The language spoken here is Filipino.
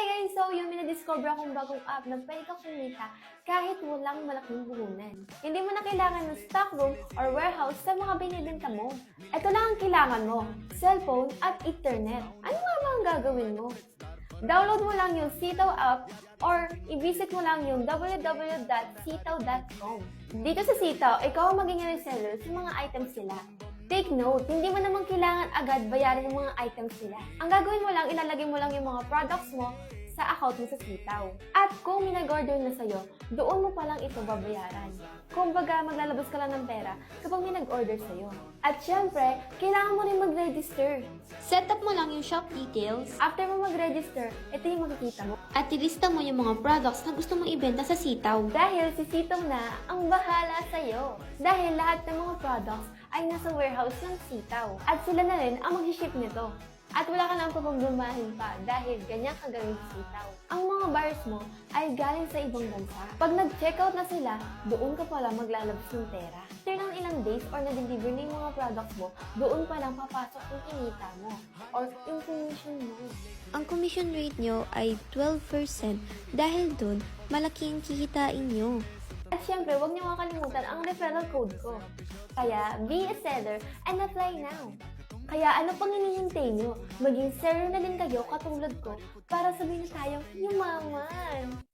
guys! So, yung minadiscover akong bagong app na pwede kang kumita kahit walang malaking puhunan. Hindi mo na kailangan ng stockroom or warehouse sa mga binibenta mo. Ito lang ang kailangan mo, cellphone at internet. Ano nga ba ang gagawin mo? Download mo lang yung Sitaw app or i-visit mo lang yung www.sitaw.com. Dito sa Sitaw, ikaw ang magiging reseller sa mga items nila. Take note, hindi mo naman kailangan agad bayaran yung mga items nila. Ang gagawin mo lang, ilalagay mo lang yung mga products mo sa account mo sa Sitaw. At kung minag-order na sa'yo, doon mo palang ito babayaran. Kung baga, maglalabas ka lang ng pera kapag may nag-order sa'yo. At syempre, kailangan mo rin mag-register. Set up mo lang yung shop details After mo mag-register, ito yung makikita mo. at ilista mo yung mga products na gusto mong ibenta sa Sitaw. Dahil si Sitaw na ang bahala sa'yo. Dahil lahat ng mga products ay nasa warehouse ng Sitaw. At sila na rin ang mag-ship nito. At wala ka nang papagumahin pa dahil ganyan kagawin si Sitaw. Ang mga buyers mo ay galing sa ibang bansa. Pag nag-checkout na sila, doon ka pala maglalabas ng pera. After ng ilang days or na-deliver na yung mga products mo, doon pa lang papasok yung kinita mo or yung commission mo. Ang commission rate nyo ay 12% dahil dun malaki ang kikitain nyo. At syempre, huwag niyo makakalimutan ang referral code ko. Kaya, be a seller and apply now. Kaya ano pang hinihintay nyo? Maging seller na din kayo katulad ko para sabihin na tayong yumaman.